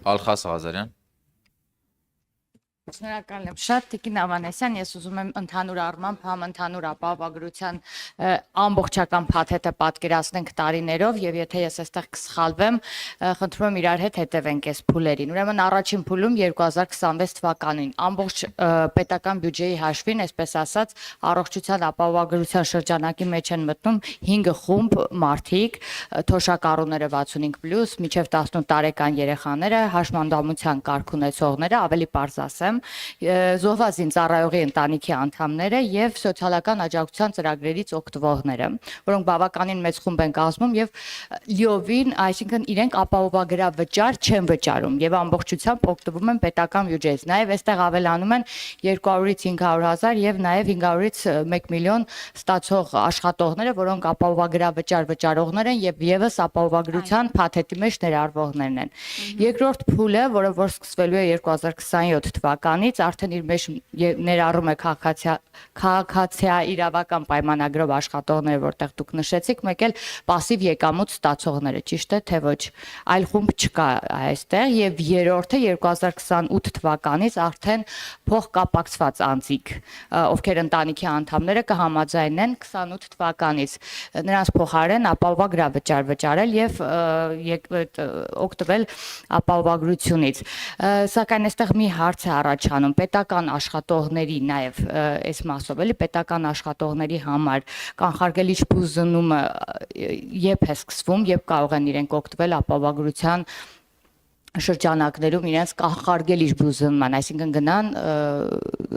Ալխաս Ղազարյան։ Շնորհակալ եմ շատ Տիկին Ավանեսյան, ես ուզում եմ ընդհանուր առմամբ համընդհանուր ապահովագրության ամբողջական փաթեթը պատկերացնենք տարիներով եւ եթե ես այստեղ կսխալվեմ, խնդրում եմ իրար հետ հետևենք այս փուլերին։ Ուրեմն առաջին փուլում 2026 թվականին ամբողջ պետական բյուջեի հաշվին, այսպես ասած, առողջության ապահովագրության շրջանակի մեջ են մտնում 5 խումբ մարդիկ, թոշակառուները 65+, մինչև 18 տարեկան երեխաները, հաշմանդամության կարգ ունեցողները, ավելի պարզ ասեմ, զոհված ծառայողի ընտանիքի անդամները եւ սոցիալական աջակցության ծրագրերից օգտվողները, որոնք բավականին մեծ խումբ են կազմում եւ լիովին, այսինքն իրենք ապահովագրավճար չեն վճարում եւ ամբողջությամբ օգտվում են պետական բյուջեից։ Նաեւ այստեղ ավելանում են 200-ից 500 հազար եւ նաեւ 500-ից 1 միլիոն ստացող աշխատողները, որոնք ապահովագրավճար վճարողներ են եւ եւս ապահովագրության փաթեթի մեջ ներառվողներն են։ Երկրորդ փուլը, որը որ սկսվելու է 2027 թվականից, արդեն իր մեջ ներառում է քաղաքացիա իրավական պայմանագրով աշխատողները, որտեղ դուք նշեցիք, մեկ էլ պասիվ եկամուտ ստացողները, ճիշտ է թե ոչ, այլ խումբ չկա այստեղ եւ երրորդը 2028 թվականից արդեն փոխկապակցված անձիկ, ովքեր ընտանիքի անդամները կհամաձայնեն 28 թվականից նրանց փոխարեն ապահովագրավճար վճարել եւ օգտվել ապահովագրությունից։ Սակայն այստեղ մի հարց է առաջանում պետական աշխատողների նաև այս մասով, էլի պետական աշխատողների համար կանխարգելիչ բուժումը երբ է սկսվում, երբ կարող են իրենք օգտվել ապահովագրության շրջանակներում իրենց կանխարգելիչ բուժման, այսինքն գնան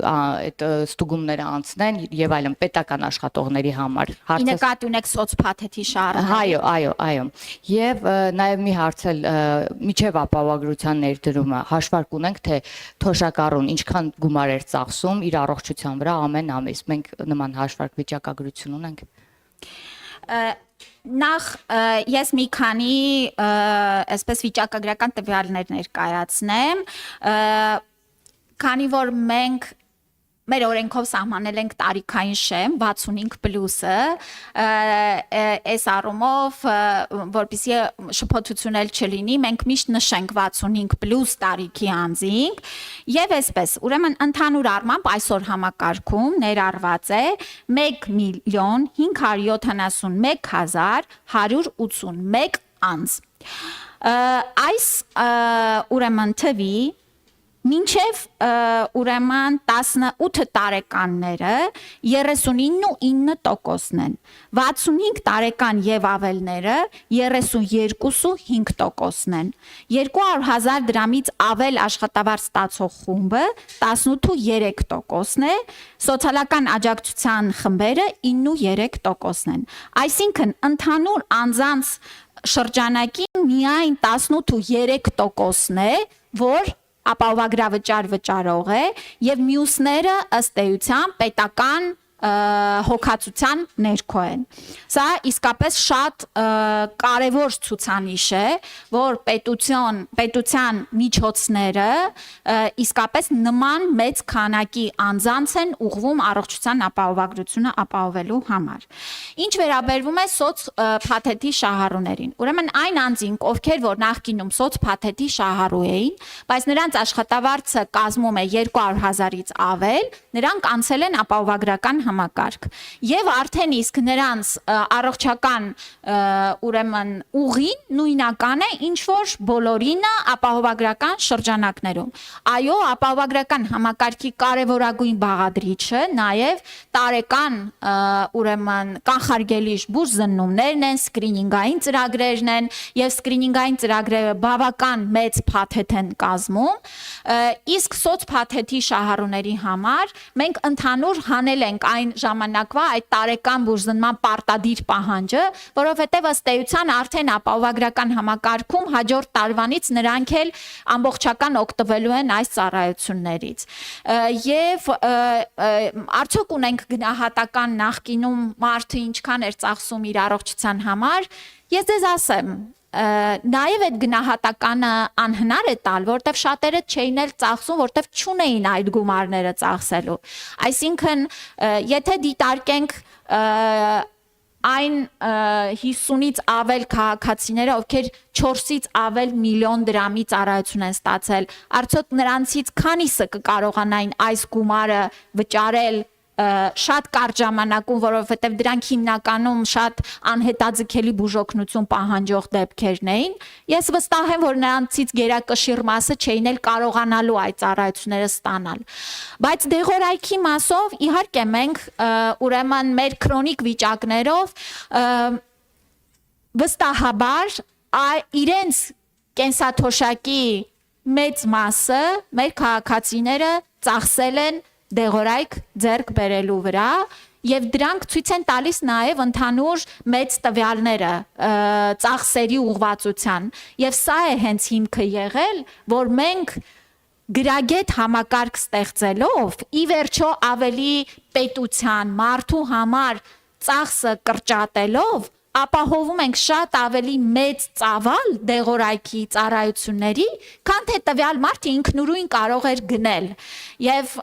այդ ստուգումները անցնեն եւ այլն պետական աշխատողների համար։ Ի նկատի ունեք սոցփաթեթի շահառուները։ Այո։ Եվ նաեւ մի հարց էլ միջև ապահովագրության ներդրումը հաշվարկ ունենք, թե թոշակառուն ինչքան գումար էր ծախսում իր առողջության վրա ամեն ամիս։ Մենք նման հաշվարկ վիճակագրություն ունենք։ Նախ ես մի քանի այսպես վիճակագրական տվյալներ ներկայացնեմ, քանի որ մենք մեր օրենքով սահմանել ենք տարիքային շեմ 65+-ը, այս առումով, որպեսզի շփոթություն էլ չլինի, մենք միշտ նշենք 65+ տարիքի անձինք եւ այսպես, ուրեմն ընդհանուր առմամբ այսօր համակարգում ներառված է 1,571,181 անձ։ Այս ուրեմն թվի մինչև ուրեմն 18 տարեկանները 39.9%-ն են, 65 տարեկան եւ ավելները 32.5%-ն են, 200,000 դրամից ավել աշխատավարձ ստացող խումբը 18.3%-ն է, սոցիալական աջակցության խմբերը 9.3%-ն են, այսինքն ընդհանուր անձանց շրջանակի միայն 18.3%-ն է, որ ապահովագրավճար վճարող է եւ մյուսները ըստ էության պետական հոգացության ներքո են։ Սա իսկապես շատ կարևոր ցուցանիշ է, որ պետության միջոցները իսկապես նման մեծ քանակի անձանց են ուղղվում առողջության ապահովագրությունը ապահովելու համար։ Ինչ վերաբերվում է սոցփաթեթի շահառուներին, ուրեմն այն անձինք, ովքեր որ նախկինում սոցփաթեթի շահառու էին, բայց նրանց աշխատավարձը կազմում է 200,000-ից ավել, նրանք անցել են ապահովագրական համակարգ եւ արդեն իսկ նրանց առողջական ուրեմն ուղին նույնական է ինչ որ բոլորինը ապահովագրական շրջանակներում։ Այո, ապահովագրական համակարգի կարևորագույն բաղադրիչը նաեւ տարեկան ուրեմն կանխարգելիչ բուժզննումներն են, սկրինինգային ծրագրերն են եւ սկրինինգային ծրագրերը բավական մեծ փաթեթ են կազմում, իսկ սոցփաթեթի շահառուների համար մենք ընդհանուր հանել ենք այն ժամանակվա այդ տարեկան բուժզնման պարտադիր պահանջը, որովհետև ըստ էության արդեն ապահովագրական համակարգում հաջորդ տարվանից նրանք էլ ամբողջական օգտվելու են այս ծառայություններից։ Եվ արդյոք ունենք գնահատական նախկինում մարդը ինչքան էր ծախսում իր առողջության համար, ես ձեզ ասեմ, նաև այդ գնահատականը անհնար է տալ, որտեվ շատերը չէին էլ ծախսում, որտեվ չունեին այդ գումարները ծախսելու։ Այսինքն, եթե դիտարկենք այն 50-ից ավել քաղաքացիները, ովքեր 4-ից ավել միլիոն դրամի ծառայություն են ստացել, արդյոք նրանցից քանիսը կկարողանային այս գումարը վճարել շատ կարճ ժամանակում, որովհետև դրանք հիմնականում շատ անհետաձգելի բուժօգնություն պահանջող դեպքերն էին։ Ես վստահ եմ, որ նրանցից գերակշիռ մասը չէին էլ կարողանալու այդ ծառայությունները ստանալ։ Բայց դեղորայքի մասով իհարկե մենք ուրեմն մեր քրոնիկ վիճակներով վստահաբար իրենց կենսաթոշակի մեծ մասը մեր քաղաքացիները ծախսել են դեղորայք ձեռք բերելու վրա եւ դրանք ցույց են տալիս նաեւ ընդհանուր մեծ տվյալները ծախսերի ուղղվածության եւ սա է հենց հիմքը եղել, որ մենք գրագետ համակարգ ստեղծելով ի վերջո ավելի պետության մարդու համար ծախսը կրճատելով ապահովում ենք շատ ավելի մեծ ծավալ դեղորայքի ծառայությունների, քան թե տվյալ մարդը ինքնուրույն կարող էր գնել։ Եվ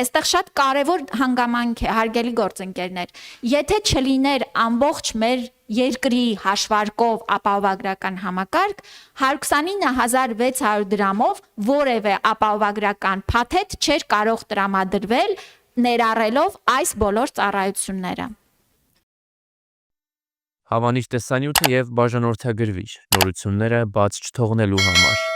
այստեղ շատ կարևոր հանգամանք է, հարգելի գործընկերներ, եթե չլիներ ամբողջ մեր երկրի հաշվարկով ապահովագրական համակարգ, 129,600 դրամով որևէ ապահովագրական փաթեթ չէր կարող տրամադրվել ներառելով այս բոլոր ծառայությունները։ Հավանիչ տեսանյութը եւ բաժանորդագրվիչ նորությունները բաց չթողնելու համար։